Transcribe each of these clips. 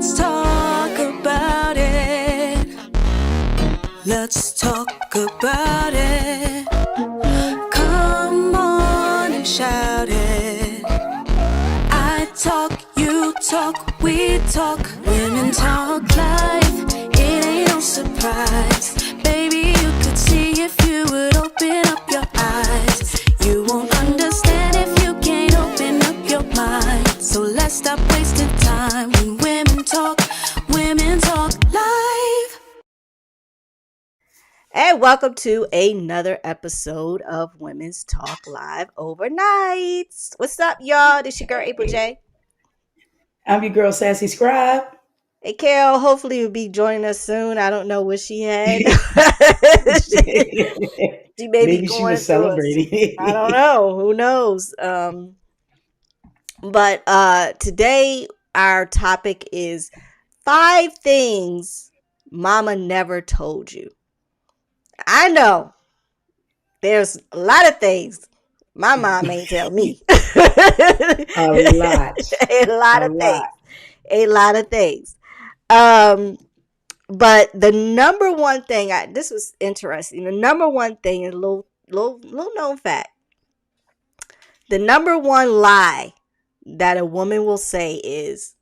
Let's talk about it. Let's talk about it. Come on and shout it. I talk, you talk, we talk. Women talk life. It ain't no surprise. Baby, you could see if you would open up your eyes. You won't understand if you can't open up your mind. So let's stop wasting time when women talk live. And welcome to another episode of Women's Talk Live Overnights. What's up, y'all? This your girl, April J. I'm your girl, SassyScribe. Hey, Carol, hopefully you'll be joining us soon. I don't know what she had. she may Maybe be she going was through us. celebrating. I don't know. Who knows? But today our topic is 5 things Mama never told you. I know there's a lot of things my mom ain't tell me. A lot. A lot of things. But the number one thing, this was interesting. The number one thing is a little known fact. The number one lie that a woman will say is,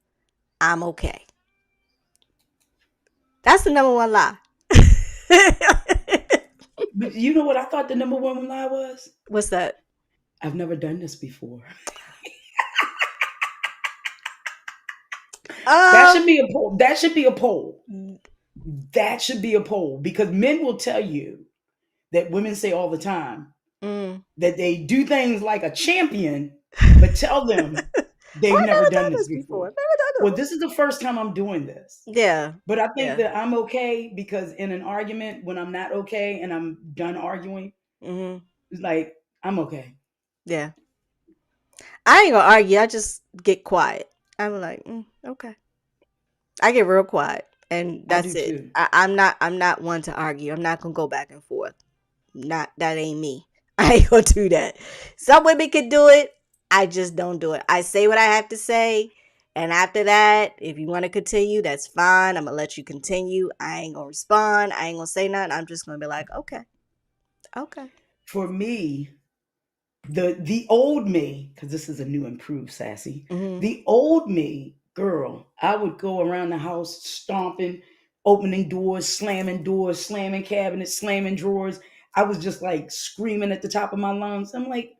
I'm okay. That's the number one lie. But you know what I thought the number one lie was? What's that? I've never done this before. That should be a poll. That should be a poll. That should be a poll, because men will tell you that women say all the time that they do things like a champion, but tell them they've never done this before. Well, this is the first time I'm doing this. Yeah. But I think that I'm okay, because in an argument, when I'm not okay and I'm done arguing, it's like, I'm okay. Yeah. I ain't gonna argue. I just get quiet. I'm like, okay. I get real quiet, and that's it. I'm not one to argue. I'm not gonna go back and forth. That ain't me. I ain't gonna do that. Some women can do it. I just don't do it. I say what I have to say, and after that, if you want to continue, that's fine. I'm gonna let you continue. I ain't gonna respond. I ain't gonna say nothing. I'm just gonna be like, okay. For me, the old me, because this is a new improved Sassy. The old me, girl, I would go around the house stomping, opening doors, slamming cabinets, slamming drawers. I was just like screaming at the top of my lungs. I'm like,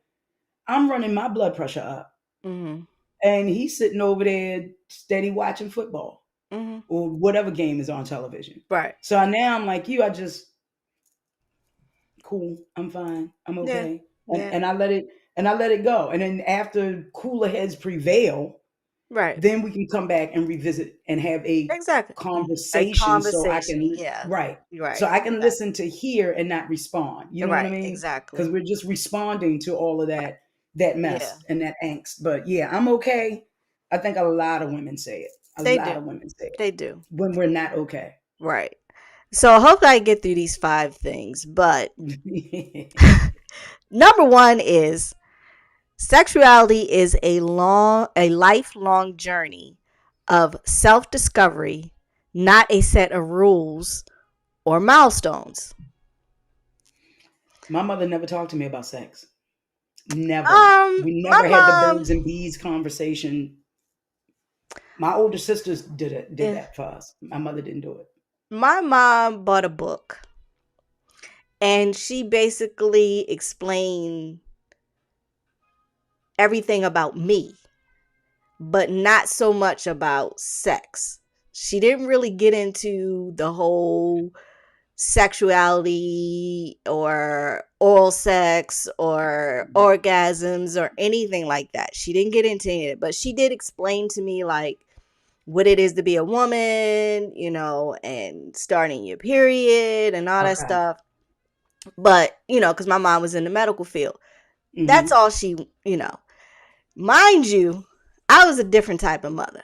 I'm running my blood pressure up. And he's sitting over there steady watching football or whatever game is on television. Right. So now I'm like you. I just, cool. I'm fine. I'm okay. Yeah. And I let it go. And then after cooler heads prevail, right, then we can come back and revisit and have a conversation. So I can, right. So I can listen to hear and not respond. You know what I mean? Exactly. Because we're just responding to all of that mess and that angst. But yeah, I'm okay. I think a lot of women say it. A lot of women say it. They do. When we're not okay. Right. So I hope I get through these 5 things. But number 1 is, sexuality is a lifelong journey of self-discovery, not a set of rules or milestones. My mother never talked to me about sex. Never. We never had the birds and bees conversation. My older sisters did that for us. My mother didn't do it. My mom bought a book, and she basically explained everything about me, but not so much about sex. She didn't really get into the whole sexuality or oral sex or orgasms or anything like that. She didn't get into any of it, but she did explain to me like what it is to be a woman, and starting your period and all that stuff. But, because my mom was in the medical field. That's all she, Mind you, I was a different type of mother.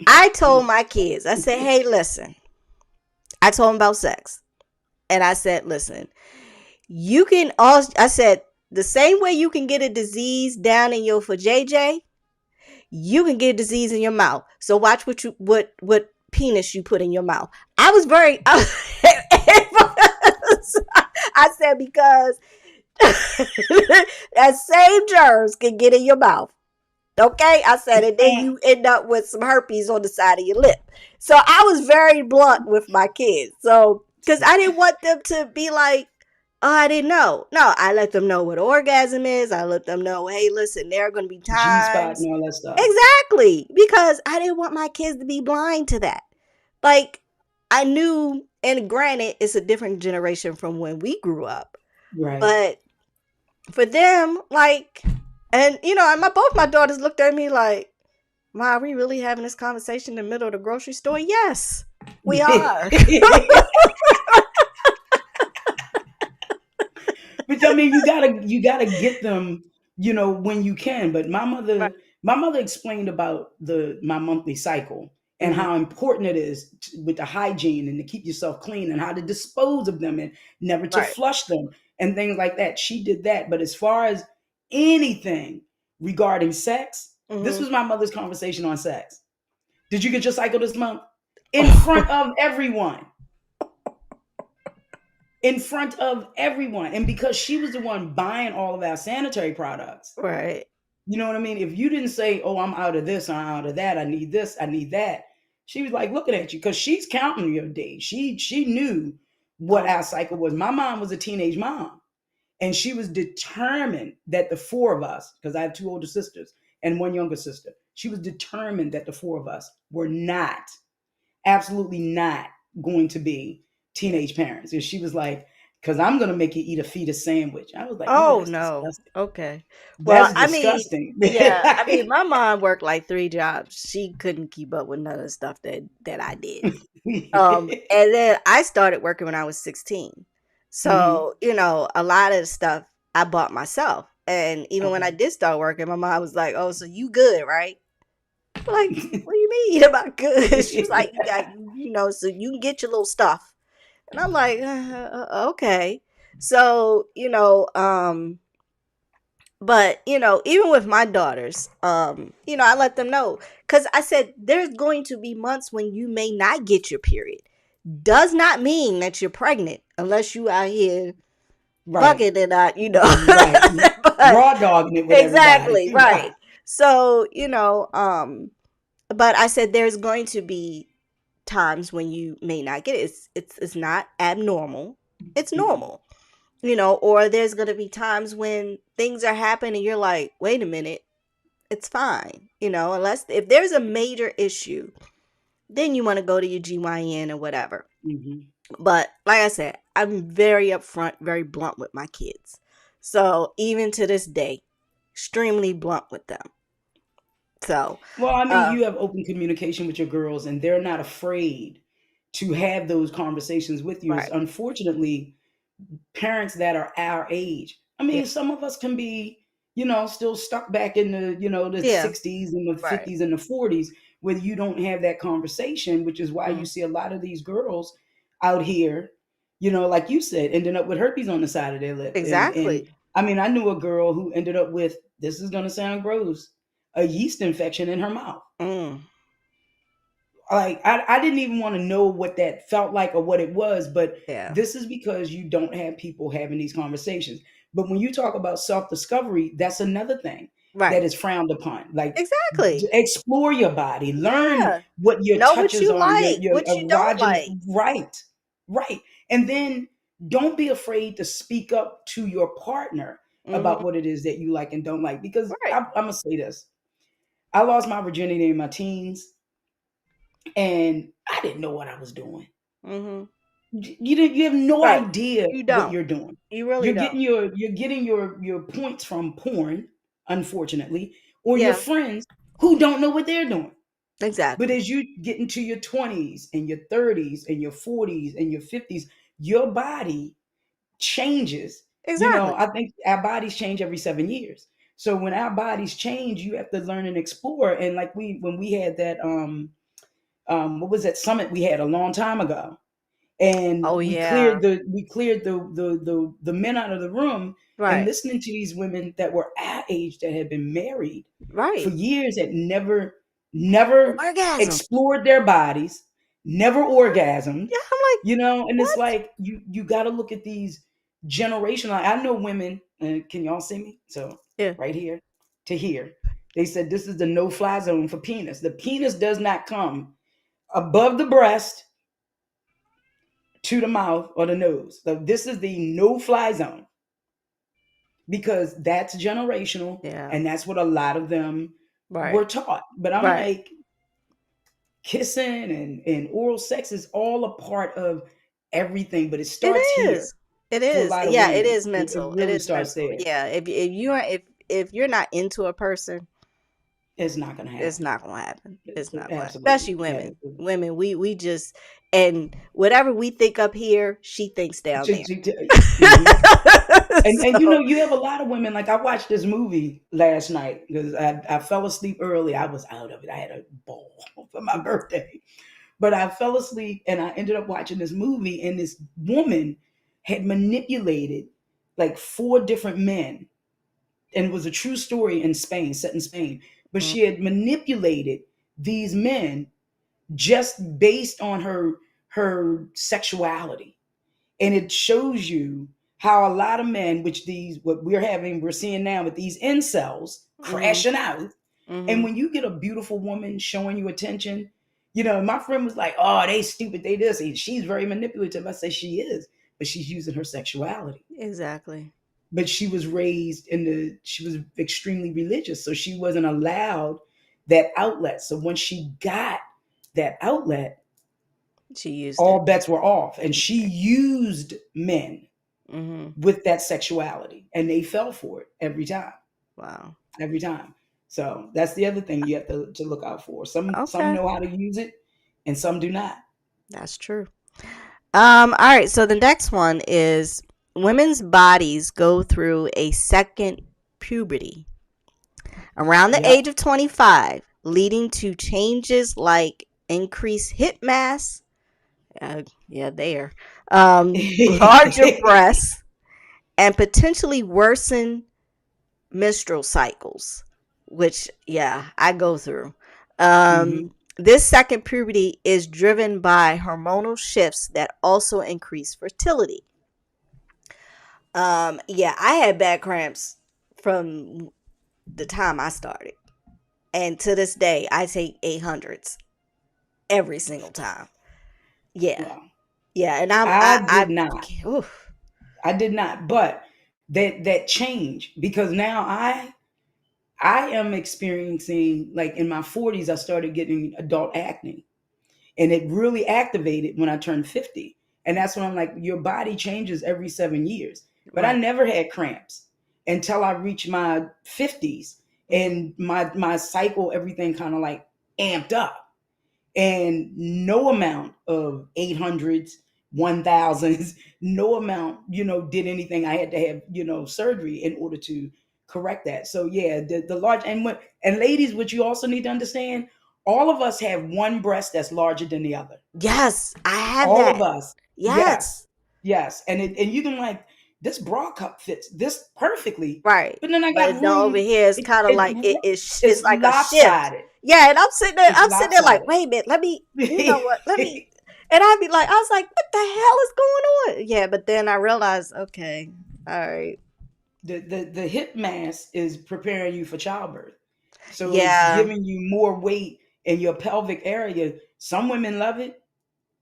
I told my kids, I said, hey, listen. I told them about sex. And I said, listen, I said, the same way you can get a disease down in your vajayjay, you can get disease in your mouth. So watch what penis you put in your mouth. I was very I said because that same germs can get in your mouth. Okay, I said, and then you end up with some herpes on the side of your lip. So I was very blunt with my kids. So, because I didn't want them to be like, oh, I didn't know. No, I let them know what orgasm is. I let them know, hey, listen, there are going to be G spot times. and all that stuff. Exactly. Because I didn't want my kids to be blind to that. Like, I knew, and granted, it's a different generation from when we grew up. Right. But for them, like, and both my daughters looked at me like, Ma, are we really having this conversation in the middle of the grocery store? Yes, we are. But I mean, you gotta get them, when you can. But Right. my mother explained about my monthly cycle and how important it is with the hygiene and to keep yourself clean and how to dispose of them and never to Right. flush them and things like that. She did that. But as far as anything regarding sex, this was my mother's conversation on sex. Did you get your cycle this month? In front of everyone. In front of everyone. And because she was the one buying all of our sanitary products, Right. you know what I mean? If you didn't say, oh, I'm out of this, I'm out of that, I need this, I need that, she was like looking at you because she's counting your days. She knew what our cycle was. My mom was a teenage mom, and she was determined that the four of us, because I have two older sisters and one younger sister, she was determined that the four of us were not, absolutely not going to be teenage parents. And she was like, because I'm going to make you eat a fetus sandwich. I was like, oh, Oh that's no. disgusting. Okay. Well, That's I mean, disgusting. yeah. I mean, my mom worked like 3 jobs. She couldn't keep up with none of the stuff that I did. And then I started working when I was 16. So, a lot of the stuff I bought myself. And even when I Okay. did start working, my mom was like, oh, so you good, right? I'm like, what do you mean about good? She was like, you got, so you can get your little stuff. And I'm like, okay. So, but even with my daughters, I let them know, because I said there's going to be months when you may not get your period. Does not mean that you're pregnant unless you out here Right. fucking and not, Right. but Raw dogging it with everybody. exactly right. So but I said there's going to be times when you may not get it. It's not abnormal. It's normal. Or there's going to be times when things are happening and you're like, wait a minute, it's fine. Unless if there's a major issue, then you want to go to your GYN or whatever. Mm-hmm. But like I said, I'm very upfront, very blunt with my kids. So even to this day, extremely blunt with them. So, Well, I mean, you have open communication with your girls, and they're not afraid to have those conversations with you. It's right. unfortunately parents that are our age. I Yeah. mean, some of us can be, still stuck back in the Yeah. 60s and the Right. 50s and the 40s where you don't have that conversation, which is why you Mm. see a lot of these girls out here, like you said, ending up with herpes on the side of their lip. And Exactly. I mean, I knew a girl who ended up with, this is gonna sound gross, a yeast infection in her mouth. Mm. Like I didn't even want to know what that felt like or what it was, but Yeah. this is because you don't have people having these conversations. But when you talk about self-discovery, that's another thing that Right. is frowned upon. Like Exactly. explore your body, learn Yeah. what your Know what touches you are, like, your what you don't erogenous, like. right, right. And then don't be afraid to speak up to your partner about Hmm. what it is that you like and don't like. Because Right. I'm gonna say this. I lost my virginity in my teens and I didn't know what I was doing. Hmm. You have no Right. idea You what don't. you're doing. You really don't. You're getting your points from porn, unfortunately, or your Yeah. friends who don't know what they're doing. But Exactly. as you get into your 20s and your 30s and your 40s and your 50s, your body changes. Exactly. I think our bodies change every 7 years. So when our bodies change, you have to learn and explore. And like when we had that what was that summit we had a long time ago, and Oh we yeah. cleared the men out of the room, and Right. listening to these women that were our age that had been married for Right. years that never Orgasm. explored their bodies, never orgasmed, Yeah, I'm like, and it's what? like you got to look at these generational. I know women, can y'all see me? So Yeah. right here to here, they said this is the no-fly zone for penis. The penis does not come above the breast to the mouth or the nose. So this is the no-fly zone because that's generational, Yeah. and that's what a lot of them were Right. taught. But I'm Right. like, kissing and oral sex is all a part of everything, but it It starts here is. It for a is. lot of Yeah, it women. is It mental. It really is starts mental. there. Yeah. If you are if you're not into a person, It's not going to it's happen. not gonna happen. It's not gonna happen. Absolutely. Especially Yeah. women. Women, we just, and whatever we think up here, she thinks down there. Mhm. And So you have a lot of women. Like I watched this movie last night because I fell asleep early. I was out of it. I had a ball for my birthday, but I fell asleep and I ended up watching this movie. And this woman had manipulated like four different men, and it was a true story in Spain, set in Spain. But mm, she had manipulated these men just based on her sexuality, and it shows you how a lot of men, which these what we're seeing now with these incels mhm, crashing out. And mhm. when you get a beautiful woman showing you attention, my friend was like, "Oh, they stupid, they this." And she's very manipulative. I say she is, but she's using her sexuality. Exactly. But she was extremely religious, so she wasn't allowed that outlet. So when she got that outlet, She used all it. bets were off, and she used men Mhm. with that sexuality, and they fell for it every time, Wow. every time. So that's the other thing you have to look out for. Some Okay. know how to use it, and some do not. That's true. All right, so the next one is women's bodies go through a second puberty around the Yep. age of 25, leading to changes like increased hip mass, yeah, there, larger breasts, and potentially worsen menstrual cycles, which, yeah, I go through. Hmm. This second puberty is driven by hormonal shifts that also increase fertility. Yeah, I had back cramps from the time I started, and to this day, I take 800s every single time. Yeah, Well, yeah, and I did not. oof. I did not. But that change, because now I am experiencing, like in my 40s, I started getting adult acne. And it really activated when I turned 50. And that's when I'm like, your body changes every 7 years. But I Right. never had cramps until I reached my 50s. Mm-hmm. And my cycle, everything kind of like amped up. And no amount of 800s, 1000s, no amount, did anything. I had to have, surgery in order to correct that. So yeah, the large, and ladies, what you also need to understand, all of us have one breast that's larger than the other. Yes, I have All of that. us. Yes. Yes. Yes. And you can like, this bra cup fits this perfectly, Right. but then I got But no, over room. here it's It, kind of it like it's it's like a shift. lopsided. Yeah, and It's I'm sitting there like, lopsided. wait a minute, let me, you know what, let me, and I'd be like, I was like, what the hell is going on? Yeah, but then I realized, okay, all right, The hip mass is preparing you for childbirth. So it's yeah, giving you more weight in your pelvic area. Some women love it,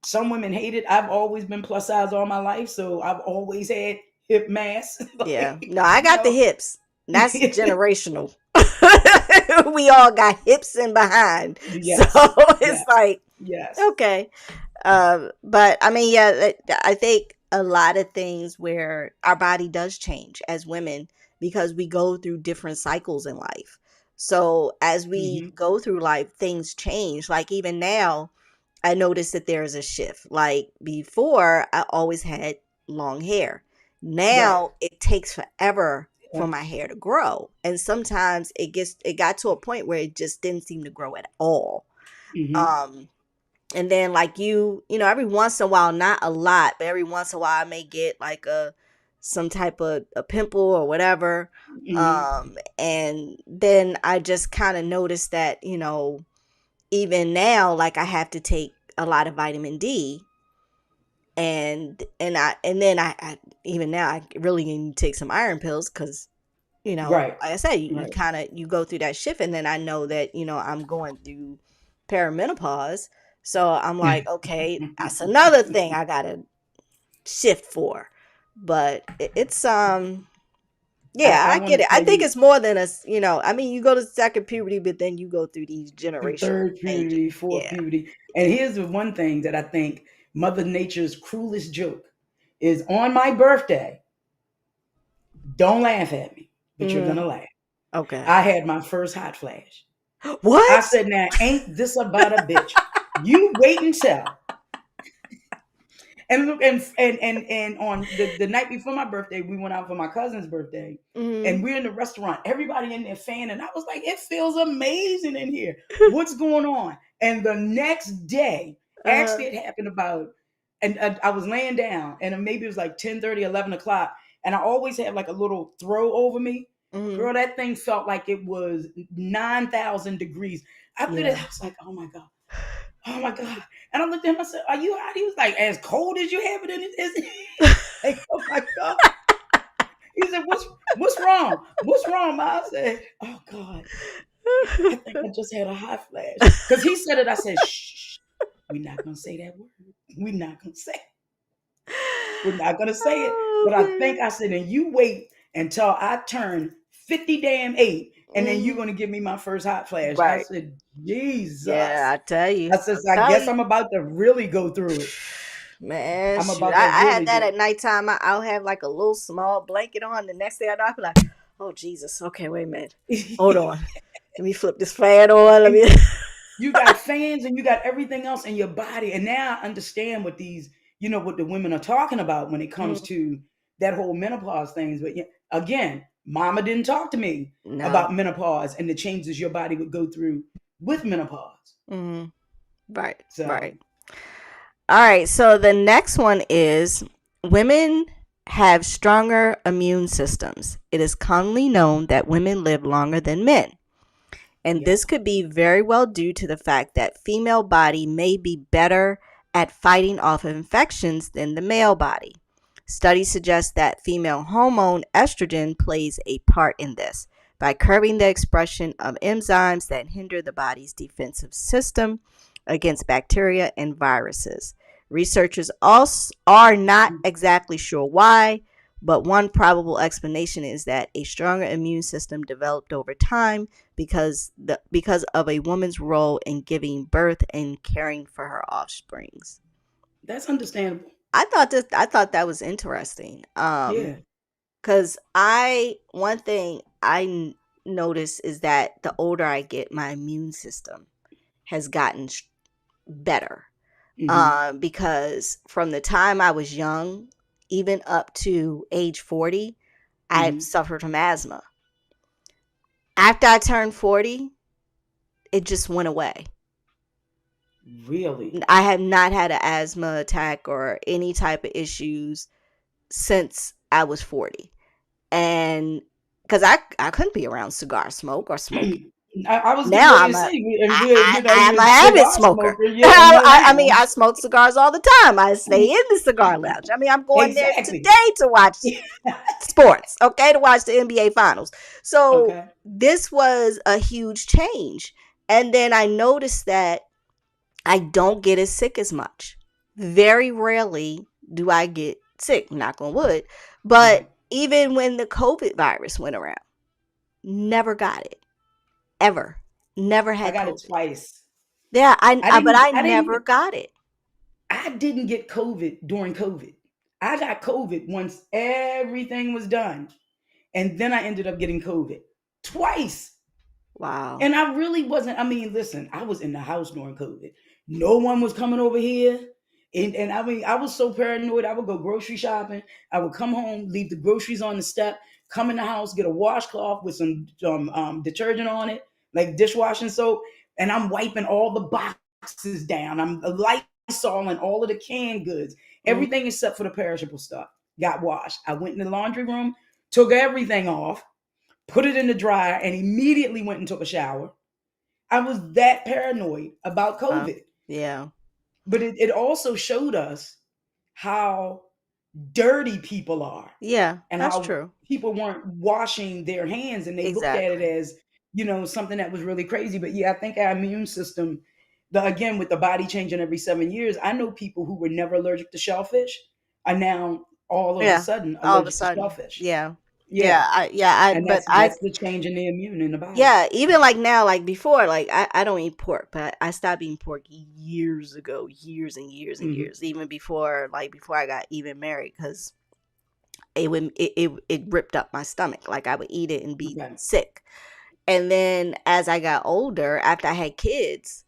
some women hate it. I've always been plus size all my life, so I've always had hip mass. yeah. Like, No, I you got the know. hips. That's generational. We all got hips and behind, so Yes. it's Yes. like, Yes. okay. But I mean, yeah, I think a lot of things where our body does change as women because we go through different cycles in life. So as we Hmm. go through life, things change. Like even now, I noticed that there is a shift. Like before, I always had long hair. Right. Now it takes forever for Yeah. my hair to grow. And sometimes it got to a point where it just didn't seem to grow at all. Hmm. Um and then like every once in a while, not a lot, but every once in a while I may get like a some type of a pimple or whatever. Mm-hmm. And then I just kind of noticed that, even now, like I have to take a lot of vitamin D, and then I even now I really need to take some iron pills because Right. like I said, you Right. kind of you go through that shift, and then I know that I'm going through perimenopause, so I'm like, okay, that's another thing I gotta shift for. But it's yeah, I I want get to it. I tell think you, it's more than I mean, you go to second puberty, but then you go through these the generational third changes. puberty, fourth Yeah. puberty. And here's the one thing that I think Mother Nature's cruelest joke is on my birthday. Don't laugh at me, but you're Hmm. gonna laugh. Okay. I had my first hot flash. I What? said, now ain't this about a bitch? You wait until. And look, and on the night before my birthday, we went out for my cousin's birthday, Hmm. and we're in the restaurant. Everybody in there fan, and I was like, it feels amazing in here. What's going on? And the next day, Uh. actually, it happened about, and I was laying down, and maybe it was like 10:30, 11 o'clock, and I always have like a little throw over me. Hmm. Girl, that thing felt like it was 9,000 degrees. After that, Yeah. I was like, oh my God. Oh my God. And I looked at him, I said, are you hot? He was like, as cold as you have it in it. Like, oh my God. He said, what's wrong? What's wrong, Ma? I said, oh God, I think I just had a hot flash. Because he said it, I said, shh, we're not gonna say that word. We're not gonna say it. We're not gonna say it. Oh But I man. think I said, and you wait until I turn 50 damn 8, and then you're Hmm. gonna give me my first hot flash. I Right. said, Yeah, Jesus. I tell I you. said, I I tell guess you. I'm about to really go through it. Man, I'm shoot. about to I had really that do at nighttime. I'll have like a little small blanket on. The next day I'll be like, oh Jesus. Okay, wait a minute. Hold it. on. Let me flip this fan on. Let And me you got fans and you got everything else in your body. And now I understand what these, what the women are talking about when it comes Mhm. to that whole menopause things. But yeah, again, mama didn't talk to me No. about menopause and the changes your body would go through with menopause. Hmm. Right. So Right. All right. So the next one is women have stronger immune systems. It is commonly known that women live longer than men. And yep, this could be very well due to the fact that female body may be better at fighting off infections than the male body. Studies suggest that female hormone estrogen plays a part in this by curbing the expression of enzymes that hinder the body's defensive system against bacteria and viruses. Researchers also are not exactly sure why, but one probable explanation is that a stronger immune system developed over time because of a woman's role in giving birth and caring for her offsprings. that's understandable. I thought that was interesting. Yeah. Cuz I one thing notice is that the older I get, my immune system has gotten better. Hmm. Because from the time I was young, even up to age 40, I Hmm. suffered from asthma. After I turned 40, it just went away. Really? I have not had an asthma attack or any type of issues since I was 40. And because I couldn't be around cigar smoke or smoking. I was getting Now ready to I'm say, a and I, we're, I I'm you're a a avid cigar smoker. smoker, yeah, in your I mean, I lounge. smoke cigars all the time. I stay in the cigar lounge. I mean, I'm going there Exactly. today to watch sports, okay, to watch the NBA finals. So Okay. this was a huge change. And then I noticed that I don't get as sick as much. Very rarely do I get sick, knock on wood. But Right. even when the COVID virus went around, never got it. Ever. Never I had got it COVID. twice. Yeah, I but didn't I I never didn't got it. I didn't get COVID during COVID. I got COVID once everything was done. And then I ended up getting COVID twice. Wow. And I really wasn't. I mean, listen, I was in the house during COVID. No one was coming over here. And I mean, I was so paranoid. I would go grocery shopping. I would come home, leave the groceries on the step, come in the house, get a washcloth with some detergent on it, like dishwashing soap, and I'm wiping all the boxes down. I'm Lysoling all of the canned goods, Mm. everything except for the perishable stuff. got washed. I went in the laundry room, took everything off, put it in the dryer, and immediately went and took a shower. I was that paranoid about COVID. Yeah. But it also showed us how dirty people are. Yeah, And that's how true. people weren't washing their hands, and they looked at it Exactly. as, something that was really crazy. But yeah, I think our immune system, again, with the body changing every 7 years, I know people who were never allergic to shellfish are now all of a Yeah. sudden All of a allergic to sudden. shellfish. Yeah. Yeah. And But that's the change in the immune in the body. yeah, even like now, like before, like I don't eat pork, but I stopped eating pork years ago, years and years and Mhm. years, even before I got even married, because it ripped up my stomach. Like I would eat it and be Okay. sick. And then as I got older, after I had kids,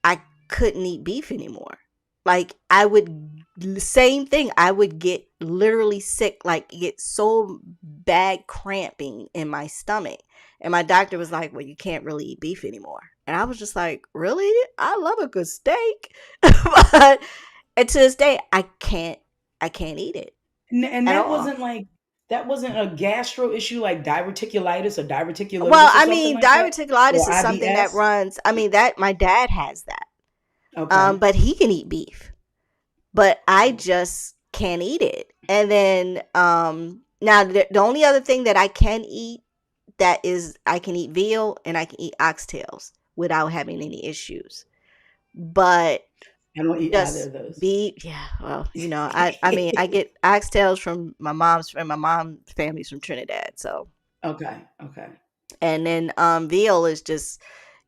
I couldn't eat beef anymore. Like I would, same thing. I would get literally sick, like get so bad cramping in my stomach. And my doctor was like, well, you can't really eat beef anymore. And I was just like, really? I love a good steak. But and to this day, I can't eat it And at that all. wasn't like, that wasn't a gastro issue like diverticulitis or Well, diverticulosis or I something mean, like that, diverticulitis or is something that IBS. runs. I mean, that my dad has that. Okay. But he can eat beef, but I just can't eat it. And then now the only other thing that I can eat, that is, I can eat veal and I can eat oxtails without having any issues. But I don't eat either just of those. beef, yeah. Well, I mean, I get oxtails from my mom's friend. My mom's family's from Trinidad, so. Okay. Okay. And then veal is just,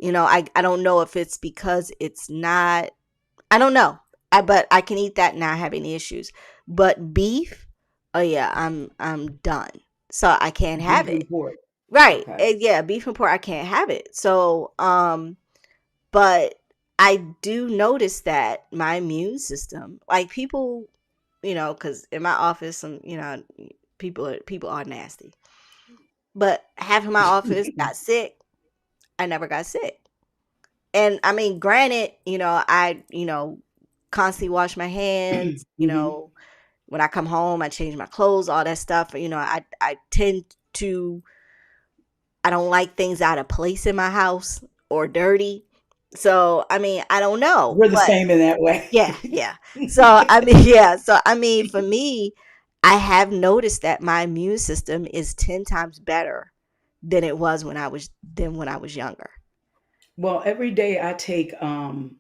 I don't know if it's because it's not, I don't know. But I can eat that and not have any issues. But beef, oh yeah, I'm done. So I can't have Beef it. and pork. Right. Okay. Yeah, beef and pork, I can't have it. So but I do notice that my immune system, like people, cuz in my office, some, people are nasty. But half of my office got sick. I never got sick. And I mean, granted, I, constantly wash my hands, Hmm. when I come home, I change my clothes, all that stuff. I tend to, I don't like things out of place in my house or dirty. So, I mean, I don't know, We're the but same in that way. yeah, yeah. So, I mean, yeah. So, I mean, for me, I have noticed that my immune system is 10 times better than it was when I was younger. Well, every day I take that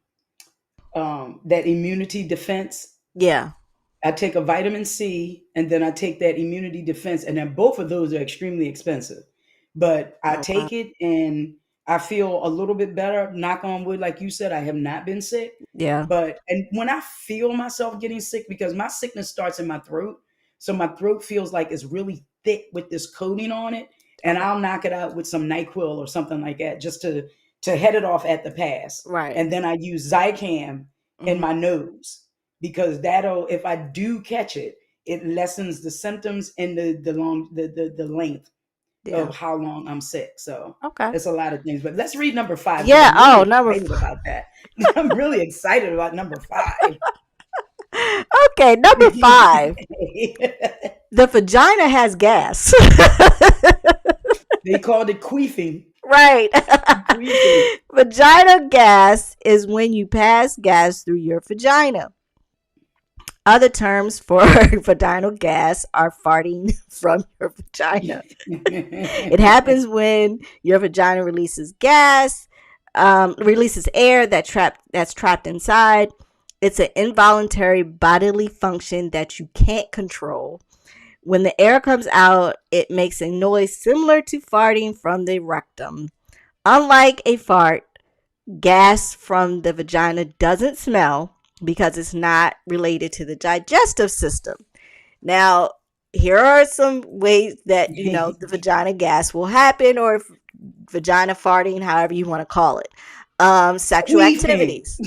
immunity defense. Yeah. I take a vitamin C, and then I take that immunity defense, and then both of those are extremely expensive. But I Oh, wow. take it and I feel a little bit better. Knock on wood, like you said, I have not been sick. Yeah. But and when I feel myself getting sick, because my sickness starts in my throat, so my throat feels like it's really thick with this coating on it, and Okay. I'll knock it out with some NyQuil or something like that, just to head it off at the pass. Right. And then I use Zicam in Mhm. my nose, because that'll, if I do catch it, it lessens the symptoms and the length Yeah. of how long I'm sick. So Okay. it's a lot of things. But let's read number 5, because Yeah. I'm really Oh, number. excited about that. I'm really excited about number 5. Okay, number 5. The vagina has gas. They called it queefing. Right. Queefing. Vagina gas is when you pass gas through your vagina. Other terms for vaginal gas are farting from your vagina. It happens when your vagina releases gas, releases air that's trapped inside. It's an involuntary bodily function that you can't control. When the air comes out, it makes a noise similar to farting from the rectum. Unlike a fart, gas from the vagina doesn't smell because it's not related to the digestive system. Now, here are some ways that, the vagina gas will happen, or vagina farting, however you want to call it. Sexual Queefing. activities.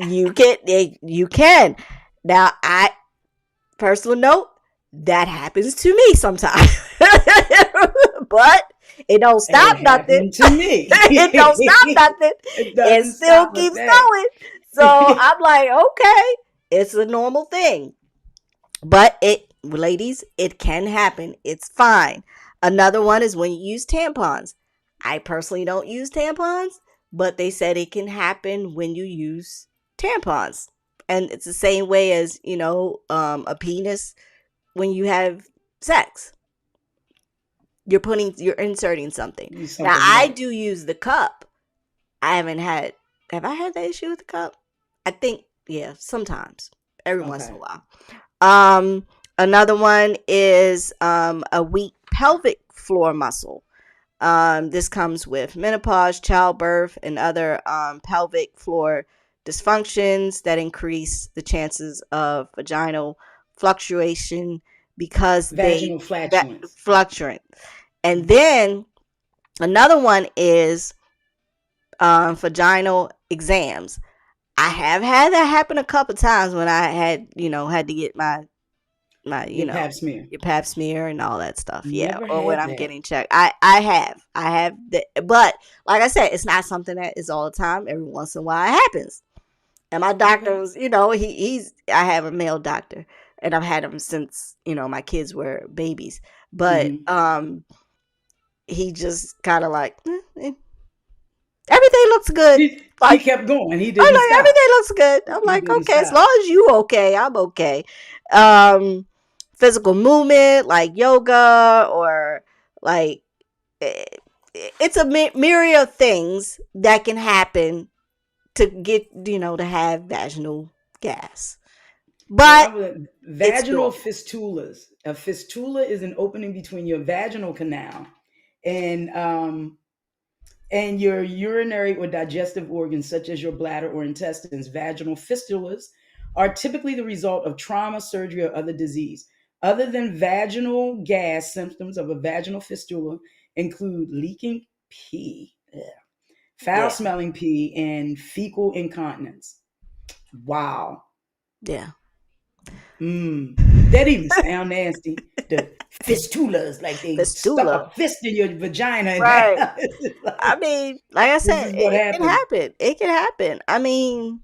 You can. Now, I personal note, that happens to me sometimes. But it don't stop It nothing. happened to me. It don't stop nothing. It It doesn't still stop with keeps that. going. So I'm like, okay, it's a normal thing. But ladies, it can happen. It's fine. Another one is when you use tampons. I personally don't use tampons, but they said it can happen when you use tampons. And it's the same way as, a penis when you have sex. You're inserting something. Now, Something I right. do use the cup. Have I had that issue with the cup? I think, yeah, sometimes, every once in a Okay. while. Another one is a weak pelvic floor muscle. This comes with menopause, childbirth, and other pelvic floor dysfunctions that increase the chances of vaginal fluctuation because they Vaginal flatulence. fluctuate. And then another one is vaginal exams. I have had that happen a couple times when I had to get my Your pap smear. your pap smear and all that stuff. Yeah, Never or when had I'm that. getting checked. I have but like I said, it's not something that is all the time. Every once in a while it happens. And my doctor Okay. was, I have a male doctor, and I've had him since my kids were babies. But Hmm. he just kind of like, everything looks good. He Like, kept going. He I'm didn't like, stop. everything looks good. I'm He like, didn't okay, as stop. long as you okay, I'm okay. Um, Physical movement like yoga or like eh, it's a myriad of things that can happen to get to have vaginal gas, Well, but it's vaginal normal. fistulas. A fistula is an opening between your vaginal canal and your urinary or digestive organs, such as your bladder or intestines. Vaginal fistulas are typically the result of trauma, surgery, or other disease. Other than vaginal gas, symptoms of a vaginal fistula include leaking pee, foul Yeah, smelling pee, and fecal incontinence. Wow. yeah. Mm. That even sound nasty. The fistulas, like they stuck a Fistula, fist in your vagina, and right? now it's I like, mean, like I this said, is what it can happened. happen. It can happen. I mean,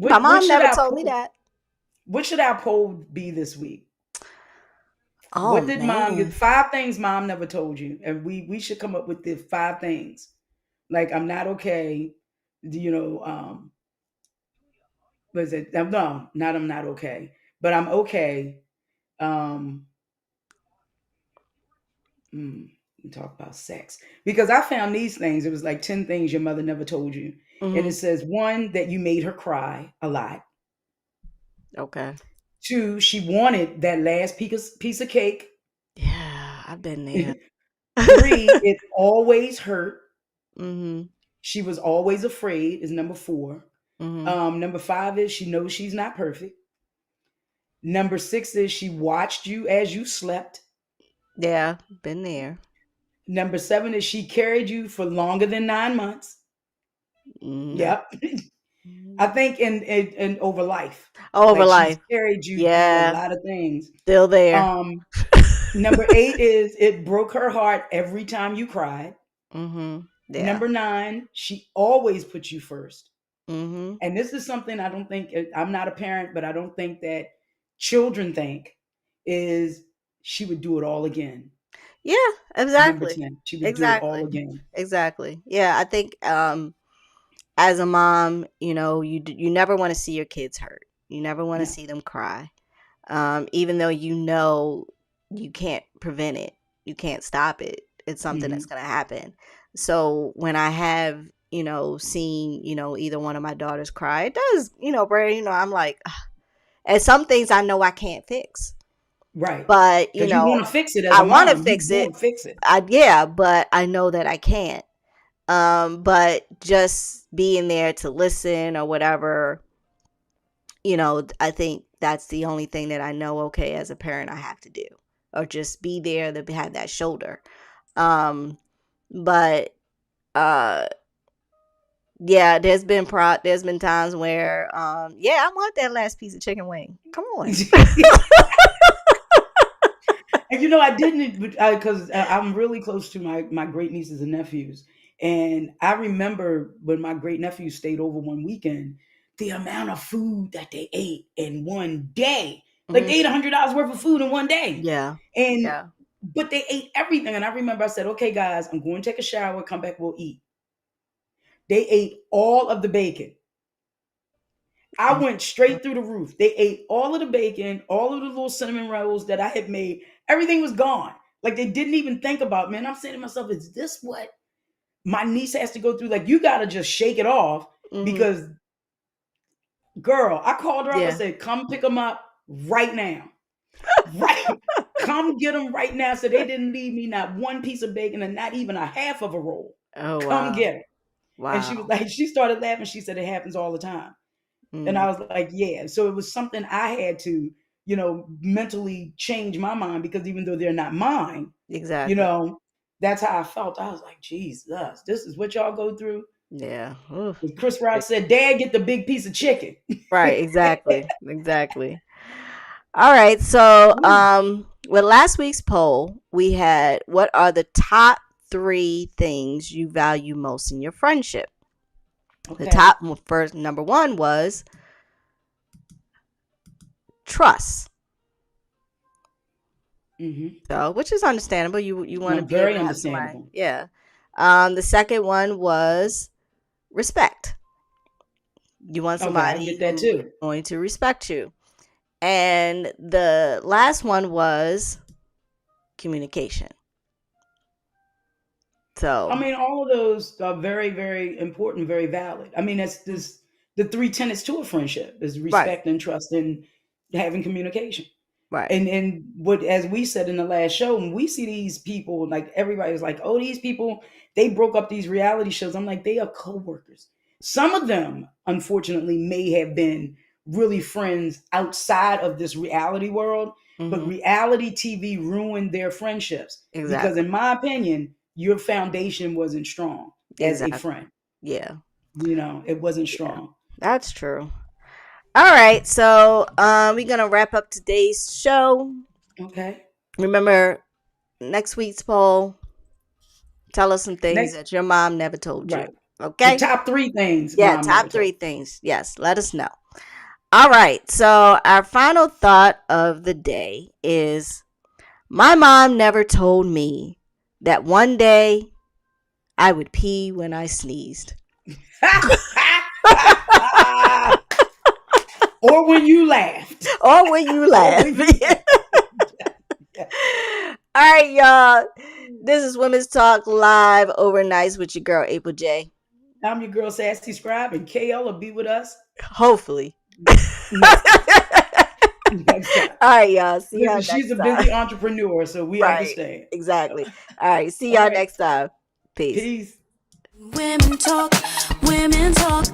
my What mom should never our told me that. poll be this week? Oh What did mom man. get? 5 things mom never told you, and we should come up with the 5 things. Like, I'm not okay. Was it? No, not I'm not okay, but I'm okay. Um, we talk about sex because I found these things. It was like 10 things your mother never told you, and it Hmm. says, one, that you made her cry a lot. Okay. Two, she wanted that last piece of cake. Yeah, I've been there. Three, it always hurt. Mhm. She was always afraid, is number 4. Mhm. Number 5 is she knows she's not perfect. Number 6 is she watched you as you slept. Yeah, been there. Number 7 is she carried you for longer than 9 months. Mhm. Yep. I think in over life, Over like she's life. carried you through a Yeah, lot of things. still there. Um, Number 8 is it broke her heart every time you cried. Mhm. Yeah. Number 9, she always puts you first. Mhm. And this is something I don't think, I'm not a parent, but I don't think that children think, is she would do it all again. Yeah, Number exactly. 10, she would do it all Exactly. again. Exactly. Yeah, I think as a mom, you never want to see your kids hurt. You never want to No. see them cry. Even though you can't prevent it, you can't stop it. It's something that's Hmm. gonna happen. So when I have seen either one of my daughters cry, it does Brady. I'm like, "Ugh." And some things I know I can't fix, Right. but Because you want to fix it as I a want to mom. You fix it. want to fix it. Yeah, but I know that I can't. But just being there to listen or whatever, I think that's the only thing that I know, okay, as a parent I have to do, or just be there to have that shoulder. Um, but uh, yeah, there's been times where, yeah, I want that last piece of chicken wing. Come on. And I didn't, because I'm really close to my great nieces and nephews, and I remember when my great nephew stayed over one weekend, the amount of food that they ate in one day. Like they ate $100 worth of food in one day. Yeah. But they ate everything. And I remember I said, okay, guys, I'm going to take a shower, come back, we'll eat. They ate all of the bacon. I went straight through the roof. They ate all of the bacon, all of the little cinnamon rolls that I had made. Everything was gone. Like they didn't even think about, man. I'm saying to myself, is this what my niece has to go through? Like, you got to just shake it off because, girl, I called her up and said, come pick them up right now. Right. Come get them right now. So they didn't leave me not one piece of bacon and not even a half of a roll. Oh, come get them. Wow. And she was like, she started laughing. She said, it happens all the time. And I was like, yeah. So it was something I had to, mentally change my mind, because even though they're not mine, exactly, that's how I felt. I was like, Jesus, this is what y'all go through. Yeah. Chris Rock said, Dad, get the big piece of chicken. Right. Exactly. Exactly. All right. So, with last week's poll, we had, what are the top 3 things you value most in your friendship? Okay. The top first, number 1 was trust. So, which is understandable. You want to be very understandable. Yeah. The second one was respect. You want somebody I get that too. who's going to respect you. And the last one was communication. So, I mean, all of those are very, very important, very valid. I mean, that's the 3 tenets to a friendship is respect, and trust, and having communication. Right. And what, as we said in the last show, when we see these people, like everybody's like, oh, these people, they broke up these reality shows. I'm like, they are coworkers. Some of them, unfortunately, may have been really friends outside of this reality world, but reality TV ruined their friendships. Exactly. Because in my opinion, your foundation wasn't strong as a friend. Yeah. It wasn't strong. That's true. All right. So we're going to wrap up today's show. Okay. Remember, next week's poll, tell us some things that your mom never told you. Okay. The top 3 things. Yeah, top 3 things. Yes. Let us know. All right. So our final thought of the day is, my mom never told me that one day I would pee when I sneezed. Or when you laughed. Or when you laughed. All right, y'all. This is Women's Talk Live Overnights with your girl, April J. I'm your girl, SassyScribe, and K Elle will be with us. Hopefully. All right, y'all. See y'all next time. She's a busy entrepreneur, so we understand. Exactly. All right. See y'all next time. Peace. Women talk, women talk.